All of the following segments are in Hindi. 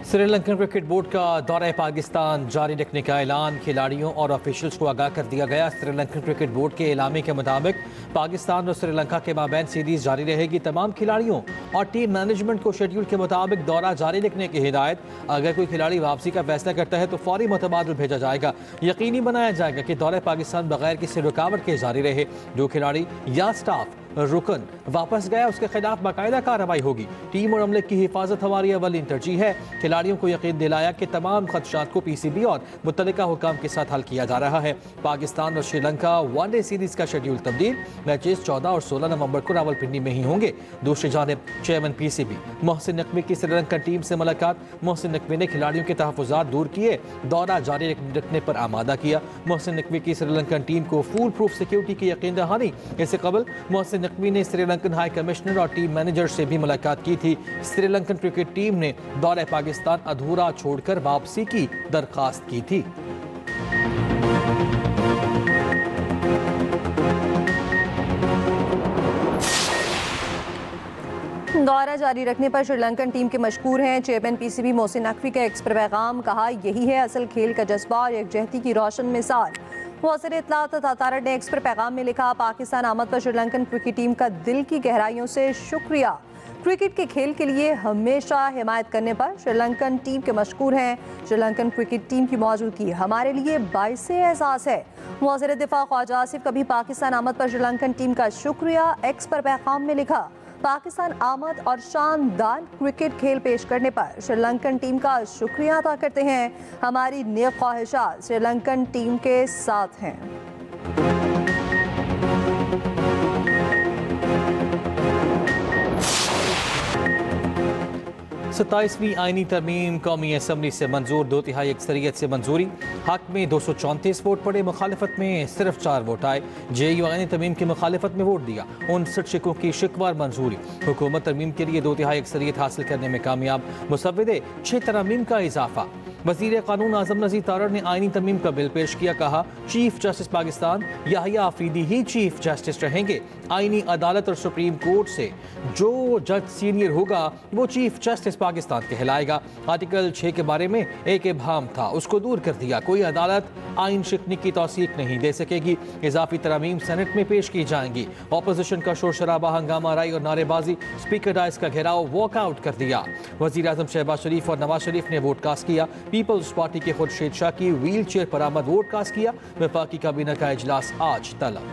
श्रीलंकन क्रिकेट बोर्ड का दौरा पाकिस्तान जारी रखने का ऐलान, खिलाड़ियों और ऑफिशियल्स को आगाह कर दिया गया। श्रीलंकन क्रिकेट बोर्ड के एलामे के मुताबिक पाकिस्तान और श्रीलंका के माबैन सीरीज जारी रहेगी। तमाम खिलाड़ियों और टीम मैनेजमेंट को शेड्यूल के मुताबिक दौरा जारी रखने की हिदायत। अगर कोई खिलाड़ी वापसी का फैसला करता है तो फौरी मुतबादल भेजा जाएगा। यकीनी बनाया जाएगा कि दौरा पाकिस्तान बगैर किसी रुकावट के जारी रहे। जो खिलाड़ी या स्टाफ रुकन वापस गया उसके खिलाफ बाकायदा कार्रवाई होगी। टीम और अमले की हिफाजत हमारी अव्वलीन तरजीह है। खिलाड़ियों को यकीन दिलाया कि तमाम खदशात को पीसीबी और मुत्तलिका हुकाम के साथ हल किया जा रहा है। पाकिस्तान और श्रीलंका वनडे सीरीज का शेड्यूल तब्दील। मैचेस 14 और 16 नवंबर को रावलपिंडी में ही होंगे। दूसरी जानिब चेयरमैन पीसीबी मोहसिन नकवी की श्रीलंकन टीम से मुलाकात। मोहसिन नकवी ने खिलाड़ियों के तहफ़्फ़ुज़ात दूर किए, दौरा जारी रखने पर आमादा किया। मोहसिन नकवी की श्रीलंकन टीम को फूल प्रूफ सिक्योरिटी की यकीन दहानी। इससे कबल मोहसिन नकवी ने श्रीलंकन हाई कमिश्नर और टीम मैनेजर से भी मुलाकात की थी। श्रीलंकन क्रिकेट टीम ने दौरे पाकिस्तान अधूरा छोड़कर वापसी की दरखास्त की थी। दौरा जारी रखने पर श्रीलंकन टीम के मशकूर हैं चेयरमैन पीसीबी मोहसिन नकवी का एक्स पर पैगाम। कहा, यही है असल खेल का जज्बा और यकजहती की रोशन मिसाल। वज़ीर इत्तलात तातारट ने एक्स पर पैगाम में लिखा, पाकिस्तान आमद पर श्रीलंकन क्रिकेट टीम का दिल की गहराइयों से शुक्रिया। क्रिकेट के खेल के लिए हमेशा हिमायत करने पर श्रीलंकन टीम के मशकूर हैं। श्रीलंकन क्रिकेट टीम की मौजूदगी हमारे लिए बाइसे एहसास है। वज़ीर दिफा ख्वाजा आसिफ का भी पाकिस्तान आमद पर श्रीलंकन टीम का शुक्रिया। एक्स पर पैगाम में लिखा, पाकिस्तान आमद और शानदार क्रिकेट खेल पेश करने पर श्रीलंकन टीम का शुक्रिया अदा करते हैं। हमारी नेक ख्वाहिशात श्रीलंकन टीम के साथ हैं। 27वीं आईनी तरमीम कौमी असम्बली से मंजूर। 2/3 अक्सरियत से मंजूरी। हक में 234 वोट पड़े, मुखालिफत में सिर्फ 4 वोट आए। जेयू आईनी तरमीम की मुखालिफत में वोट दिया। 59 शिकों की शिकवार मंजूरी। हुकूमत तरमीम के लिए 2/3 अक्सरियत हासिल करने में कामयाब। मुसव्विदे 6 तरमीम का इजाफा। वज़ीर कानून आज़म नज़ीर तारड़ ने आईनी तरमीम का बिल पेश किया। कहा, चीफ जस्टिस पाकिस्तान याहिया आफरीदी ही चीफ जस्टिस रहेंगे। आईनी अदालत और सुप्रीम कोर्ट से जो जज सीनियर होगा वो चीफ जस्टिस पाकिस्तान कहलाएगा। आर्टिकल 6 के बारे में एक इब्हाम था, उसको दूर कर दिया। कोई अदालत आइन शिकनी की तौसीक नहीं दे सकेगी। इजाफी तरमीम सेनेट में पेश की जाएंगी। अपोजिशन का शोर शराबा, हंगामा राई और नारेबाजी। स्पीकर डाइस का घेराव, वॉकआउट कर दिया। वज़ीर आज़म शहबाज शरीफ और नवाज शरीफ ने वोट कास्ट किया। पीपल्स पार्टी के खुर्शीद शाह की व्हील चेयर पर आमद वोट कास्ट किया। वफाकी काबीना का इजलास आज तलब।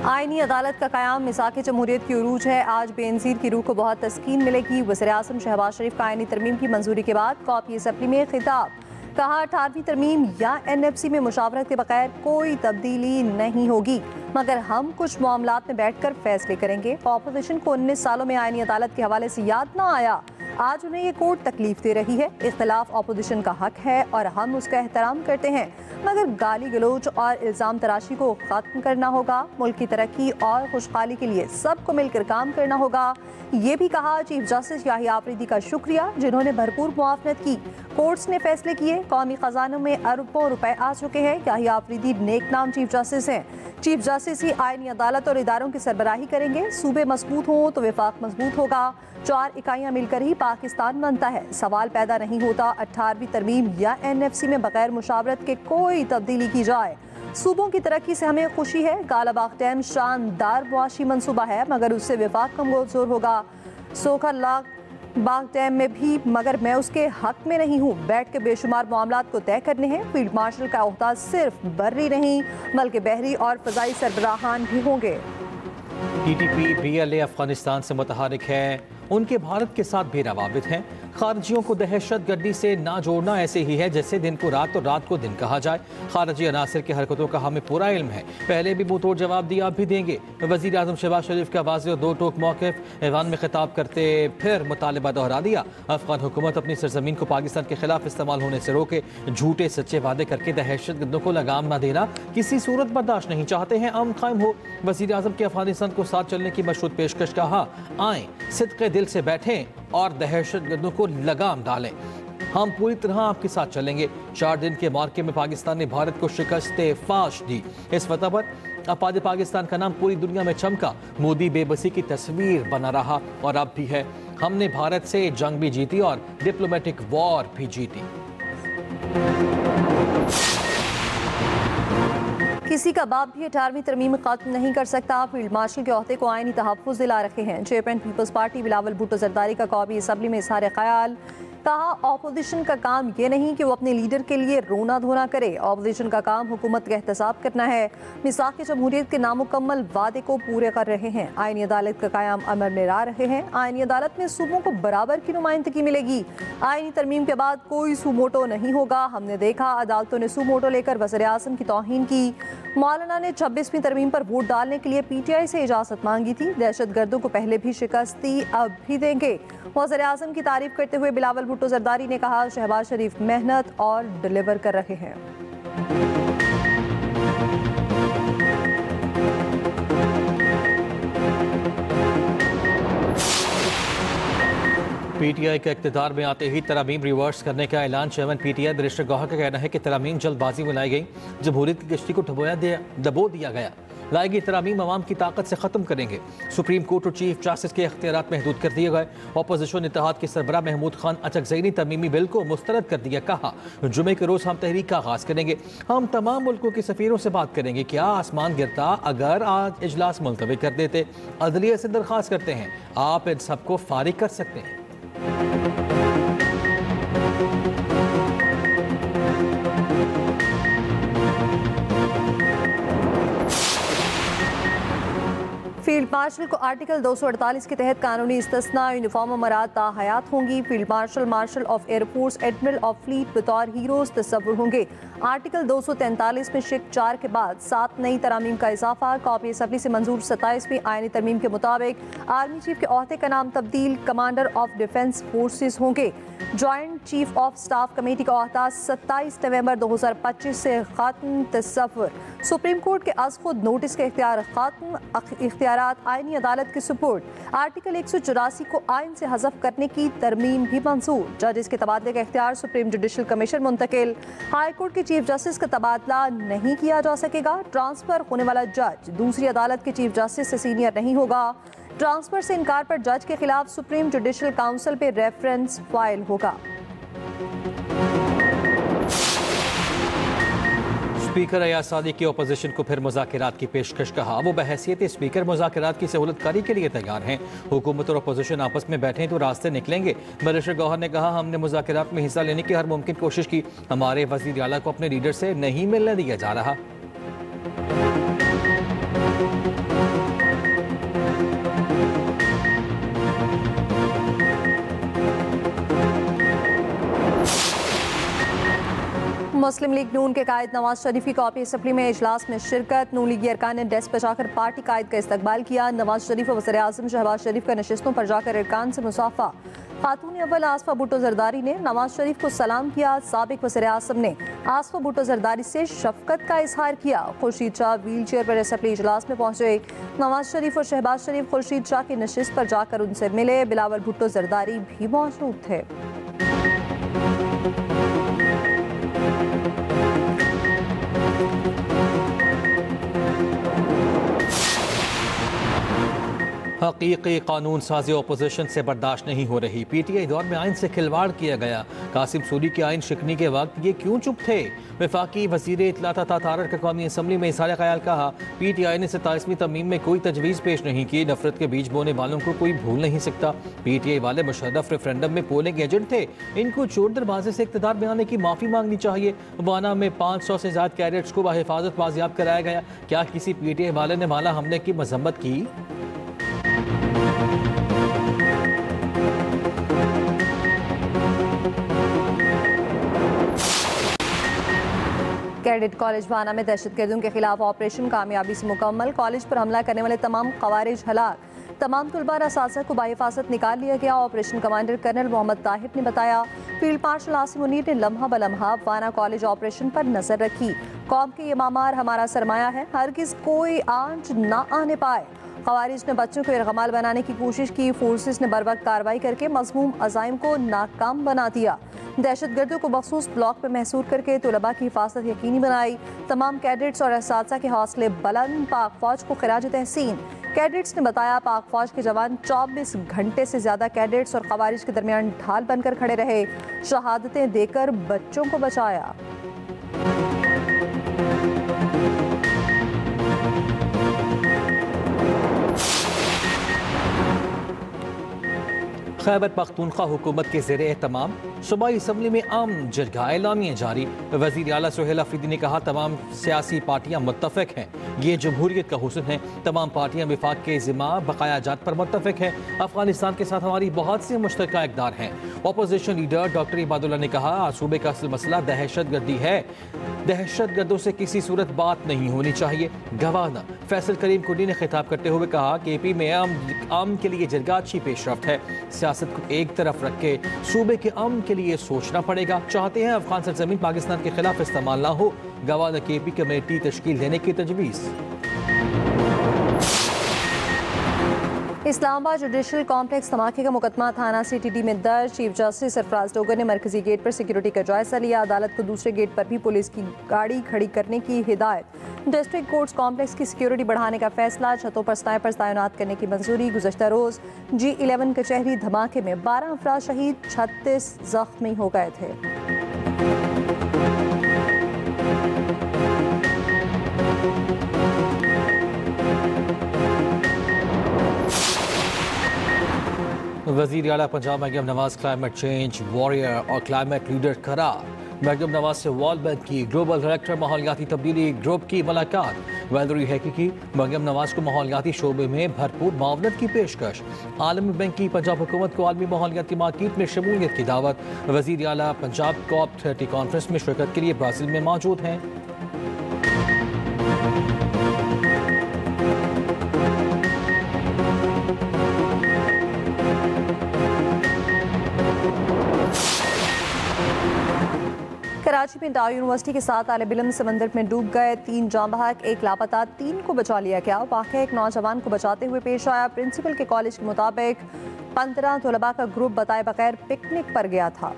आईनी अदालत का क़याम मिसाक़ जमहूरियत की उरूज है। आज बेनज़ीर की रूह को बहुत तस्कीन मिलेगी। वज़ीर आज़म शहबाज शरीफ का आईनी तरमीम की मंजूरी के बाद कौमी असम्बली में खिताब। कहा, 18वीं तरमीम या NFC में मुशावरत के बगैर कोई तब्दीली नहीं होगी, मगर हम कुछ मामलात में बैठ कर फैसले करेंगे। अपोजिशन को 19 सालों में आईनी अदालत के हवाले से याद ना आया। आज उन्हें ये कोर्ट तकलीफ दे रही है। इख्तलाफ अपोजिशन का हक है और हम उसका एहतराम करते हैं, मगर गाली गलोच और इल्ज़ाम तराशी को ख़त्म करना होगा। मुल्क की तरक्की और खुशहाली के लिए सबको मिलकर काम करना होगा। ये भी कहा, चीफ जस्टिस याहिया आफरीदी का शुक्रिया जिन्होंने भरपूर मुआवनत की। कोर्ट्स ने फैसले किए, कौमी खजानों में अरबों रुपए आ चुके हैं। याहिया आफरीदी नेक नाम चीफ जस्टिस हैं। चीफ जस्टिस ही आईनी अदालत और इदारों की सरबराही करेंगे। सूबे मजबूत हों तो वफाक मजबूत होगा। 4 इकाइयाँ मिलकर ही पाकिस्तान बनता है। सवाल पैदा नहीं होता 18वीं तरमीम या NFC में बगैर मुशावरत के कोई तब्दीली की जाए। सूबों की तरक्की से हमें खुशी है। कालाबाग डैम शानदार मुआशी मनसूबा है, मगर उससे वफाक कमजोर होगा। सोखरलाग बाग डैम में भी, मगर मैं उसके हक में नहीं हूँ। बैठ के बेशुमार मामलात को तय करने हैं। फील्ड मार्शल का ओहदा सिर्फ बर्री नहीं बल्कि बहरी और फजाई सरबराहान भी होंगे। TTP BLA अफगानिस्तान से मुतहरिक है। उनके भारत के साथ भी रवाबित हैं। खारजियों को दहशत गर्दी से ना जोड़ना ऐसे ही है जैसे दिन को रात और रात को दिन कहा जाए। खारजी अनासर की हरकतों का हमें पूरा इल्म है। पहले भी मुंहतोड़ जवाब दिया, अब भी देंगे। वज़ीर आज़म शहबाज शरीफ का वाज़ेह और दो टोक मौक़िफ़। ऐवान में खिताब करते फिर मुतालबा दोहरा दिया। अफगान हुकूमत अपनी सरजमीन को पाकिस्तान के खिलाफ इस्तेमाल होने से रोके। झूठे सच्चे वादे करके दहशत गर्दों को लगाम न देना किसी सूरत बर्दाश्त नहीं। चाहते हैं अमन कायम हो। वज़ीर आज़म के अफगानिस्तान को साथ चलने की मशरूत पेशकश। कहा, आएँ सिद्क़े दिल से बैठें और दहशत गर्दों को लगाम डालें। हम पूरी तरह आपके साथ चलेंगे। 4 दिन के मार्के में पाकिस्तान ने भारत को शिकस्त फाश दी। इस फतह पर आपाद पाकिस्तान का नाम पूरी दुनिया में चमका। मोदी बेबसी की तस्वीर बना रहा और अब भी है। हमने भारत से जंग भी जीती और डिप्लोमेटिक वॉर भी जीती। किसी का बाप भी 18वीं तरमीम खत्म नहीं कर सकता। फील्ड मार्शल के ओहदे को आईनी तहफ़्फ़ुज़ दिला रखे हैं। Chairman Peoples Party Bilawal Bhutto Zardari का कौमी असम्बली में इज़हार ख्याल। कहा, ऑपोजिशन का काम ये नहीं कि वो अपने लीडर के लिए रोना धोना करे। ऑपोजिशन का काम हुकूमत का एहतसाब करना है। मिसाक जमहूरियत के नामुकम्मल वादे को पूरे कर रहे हैं। आईनी अदालत का कायम अमल में ला रहे हैं। आईनी अदालत में सूबों को बराबर की नुमाइंदगी मिलेगी। आईनी तरमीम के बाद कोई सूमोटो नहीं होगा। हमने देखा अदालतों ने सूमोटो लेकर वज़ीर आज़म की तौहीन की। मौलाना ने 26वीं तरमीम पर वोट डालने के लिए PTI से इजाज़त मांगी थी। दहशत गर्दों को पहले भी शिकस्त दी, अब भी देंगे। वज़ीर आज़म की तारीफ करते हुए बिलावल भुट्टो जरदारी ने कहा, शहबाज शरीफ मेहनत और डिलीवर कर रहे हैं। PTI के इक़्तिदार में आते ही तरामीम रिवर्स करने का ऐलान। चेयरमैन PTI बैरिस्टर गौहर का कहना है कि तरामीम जल्दबाजी में लाई गई। जमहूरियत की किश्ती को दबो दिया गया। लाई गई तरामीम अवाम की ताकत से ख़त्म करेंगे। सुप्रीम कोर्ट और चीफ जस्टिस के इख्तियारात महदूद कर दिए गए। अपोजिशन इत्तेहाद के सरबराह महमूद खान अचकज़ैनी तरमीमी बिल को मुस्तरद कर दिया। कहा, जुमे के रोज़ हम तहरीक का आगाज़ करेंगे। हम तमाम मुल्कों के सफ़ीरों से बात करेंगे। क्या आसमान गिरता अगर आज इजलास मुलतवी कर देते? अदलिया से दरख्वास्त करते हैं, आप इन सबको फारिग कर सकते हैं। फील्ड मार्शल को आर्टिकल 248 के तहत कानूनी इस्तिस्ना यूनिफॉर्म मराद ताहयात होंगी। Field marshal marshal of air force admiral of fleet बतौर हीरोज तस्वुर होंगे। आर्टिकल 243 में शिक 4 के बाद 7 नई तरामीम का इजाफा। कॉपी असम्बली से मंजूर 27वीं आईनी तरमीम के मुताबिक आर्मी चीफ के ओहदे का नाम तब्दील कमांडर ऑफ डिफेंस फोर्सेस होंगे। Joint chief of staff committee का ओहदा 27 नवंबर 2025 से खत्म। तस्वुर सुप्रीम कोर्ट के आज खुद नोटिस के इख्तियार खत्म। इख्तियारात आईनी अदालत के सुपुर्द। आर्टिकल 184 को आइन से हज़फ करने की तरमीम भी मंजूर। जजेस के तबादले का इख्तियार सुप्रीम जुडिशल कमीशन मुंतकिल। हाई कोर्ट के चीफ जस्टिस का तबादला नहीं किया जा सकेगा। ट्रांसफर होने वाला जज दूसरी अदालत के चीफ जस्टिस से सीनियर नहीं होगा। ट्रांसफर से इनकार पर जज के खिलाफ सुप्रीम जुडिशल काउंसिल पे रेफरेंस फाइल होगा। स्पीकर अयाज सादी की अपोजिशन को फिर मुज़ाकरात की पेशकश। कहा, वो बहैसियत स्पीकर मुज़ाकरात की सहूलतकारी के लिए तैयार हैं। हुकूमत और अपोजिशन आपस में बैठें तो रास्ते निकलेंगे। बैरिस्टर गौहर ने कहा, हमने मुज़ाकरात में हिस्सा लेने की हर मुमकिन कोशिश की। हमारे वज़ीर आला को अपने लीडर से नहीं मिलने दिया जा रहा। मुस्लिम लीग नून के कायद नवाज शरीफ की कॉपी असम्बली में इजलास में शिरकत। नून लीगी अरकान ने डेस्क पर जाकर पार्टी कायद का इस्तकबाल किया। नवाज शरीफ और वज़ीर आज़म शहबाज शरीफ का नशिस्तों पर जाकर अरकान से मुसाफा। खातून अव्वल आसफा भुट्टो जरदारी ने नवाज शरीफ को सलाम किया। साबिक वज़ीर आज़म ने आसफा भुट्टो जरदारी से शफकत का इजहार किया। खुर्शीद शाह व्हील चेयर पर असम्बली इजलास में पहुंचे। नवाज शरीफ और शहबाज शरीफ खुर्शीद शाह की नशिस्त पर जाकर उनसे मिले। बिलावल भुट्टो जरदारी भी मौजूद थे। हकीकी कानून साजी अपोजिशन से बर्दाश्त नहीं हो रही। PTI दौर में आइन से खिलवाड़ किया गया। कासिम सूरी के आइन शिकनी के वक्त ये क्यों चुप थे? वफाकी वजीर इत्तलात तारड़ का कौमी असम्बली में इज़हार ख्याल। कहा, PTI ने 27वीं तरमीम में कोई तजवीज़ पेश नहीं की। नफरत के बीज बोने वालों को कोई भूल नहीं सकता। PTI वाले मुशर्रफ रेफरेंडम में पोलिंग एजेंट थे। इनको चोर दरवाजे से इक़्तिदार में आने की माफ़ी मांगनी चाहिए। वाना में 500 से ज़्यादा कैडेट्स को बाहिफाजत बाजियाब कराया गया। क्या किसी PTI वाले ने वाला हमले की मजम्मत की? कैडेट कॉलेज वाना में दहशतगर्दों के खिलाफ ऑपरेशन कामयाबी से मुकम्मल। कॉलेज पर हमला करने वाले तमाम खवारिज हलाक। तमाम तलबा असातिज़ा को बाहिफाजत निकाल लिया गया। Operation commander colonel Mohammad Tahir ने बताया। फील्ड मार्शल आसिम मुनीर ने लम्हा बलम्हा वाना कॉलेज ऑपरेशन पर नजर रखी। कौम के ये मामार हमारा सरमाया है, हरगिज कोई आंच ना आने पाए। खवारिज ने बच्चों को इरगमाल बनाने की कोशिश की, फोर्सेस ने बरवक्त कार्रवाई करके मज़मूम अज़ाइम को नाकाम बना दिया। दहशतगर्दों को मखसूस ब्लॉक में महसूर करके तलबा की हिफाजत यकीनी बनाई। तमाम कैडेट्स और असातिज़ा के हौसले बुलंद। पाक फौज को खिराज तहसीन। कैडेट्स ने बताया पाक फौज के जवान 24 घंटे से ज़्यादा कैडेट्स और खवारिज के दरमियान ढाल बनकर खड़े रहे, शहादतें देकर बच्चों को बचाया। खैबर पख्तूनख्वा हुकूमत के ज़ेरे एहतमाम सूबाई असम्बली में आम जरगा एलामिया जारी। वज़ीर आला सुहेल अफरीदी ने कहा तमाम सियासी पार्टियां मुत्तफ़िक हैं, ये जमहूरियत का हुस्न है। तमाम पार्टियां विफाक के ज़िम्मा बकाया जात पर मुत्तफ़िक हैं। अफगानिस्तान के साथ हमारी बहुत सी मुश्तरका इक़दार हैं। अपोजिशन लीडर डॉक्टर इबादुल्ला ने कहा सूबे का असल मसला दहशत गर्दी है, दहशत गर्दों से किसी सूरत बात नहीं होनी चाहिए। गवर्नर फैसल करीम कुंडी ने खिताब करते हुए कहा कि AP में आम के लिए जरगा अच्छी पेशरफ्त है। सियासत को एक तरफ रख के सूबे के अमन के लिए सोचना पड़ेगा। चाहते हैं अफगान सरजमीन पाकिस्तान के खिलाफ इस्तेमाल ना हो। गवर्नर की AP कमेटी तश्कील देने की तजवीज़। इस्लामाबाद जुडिशल कॉम्प्लेक्स धमाके का मुकदमा थाना CTD में दर्ज। चीफ जस्टिस सरफराज डोगर ने मरकजी गेट पर सिक्योरिटी का जायजा लिया। अदालत को दूसरे गेट पर भी पुलिस की गाड़ी खड़ी करने की हिदायत। डिस्ट्रिक्ट कोर्ट्स कॉम्प्लेक्स की सिक्योरिटी बढ़ाने का फैसला। छतों पर स्नाइपर्स तैनात करने की मंजूरी। गुज़श्ता रोज G11 कचहरी धमाके में 12 अफराद शहीद, 36 जख्मी हो गए थे। वज़ीर आला Punjab Maryam Nawaz climate change warrior और क्लाइमेट लीडर करार। मरियम नवाज से वर्ल्ड बैंक की ग्लोबल डायरेक्टर माहौलियाती तब्दीली ग्रुप की मुलाकात। वैलरी हैकी की मरियम नवाज को माहौलियाती शोबे में भरपूर मावनत की पेशकश। आलमी बैंक की पंजाब हुकूमत को आलमी माहौलियाती मार्केट में शमूलियत की दावत। वज़ीर आला पंजाब COP30 कॉन्फ्रेंस में शिरकत के लिए ब्राज़ील में मौजूद हैं। कराची में डाउ यूनिवर्सिटी के 7 तालिब इल्म समंदर में डूब गए। 3 जाँ बहक, 1 लापता, 3 को बचा लिया गया। वाक़या एक नौजवान को बचाते हुए पेश आया। प्रिंसिपल के कॉलेज के मुताबिक 15 तलबा का ग्रुप बताए बगैर पिकनिक पर गया था।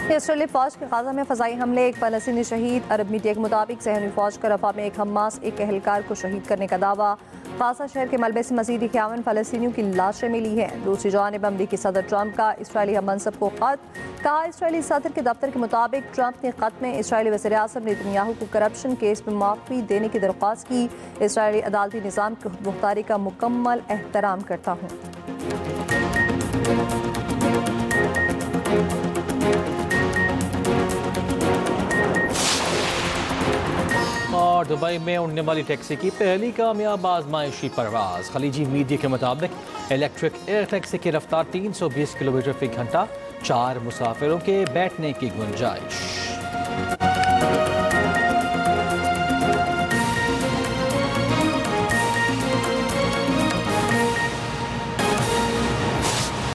इसराइली फौज के गाजा में फजाई हमले, एक फलस्तीनी शहीद। अरब मीडिया के मुताबिक सहनी फौज का रफा में एक हमास एक एहलकार को शहीद करने का दावा। गाजा शहर के मलबे से मजीद 51 फलस्तीनियों की लाशें मिली हैं। दूसरी जानिब अमरीकी सदर ट्रंप का इसराइली हममनसब को खत। कहा इसराइली सदर के दफ्तर के मुताबिक ट्रंप ने खत में इसराइली वज़ीर आज़म नेतन्याहू को करप्शन केस में माफ़ी देने की दरख्वास्त की। इसराइली अदालती निज़ाम की खुदमुख्तारी का मुकम्मल एहतराम करता हूँ। और दुबई में उड़ने वाली टैक्सी की पहली कामयाब आजमाइशी परवाज। खलीजी मीडिया के मुताबिक इलेक्ट्रिक एयर टैक्सी की रफ्तार 320 किलोमीटर फी घंटा, 4 मुसाफिरों के बैठने की गुंजाइश।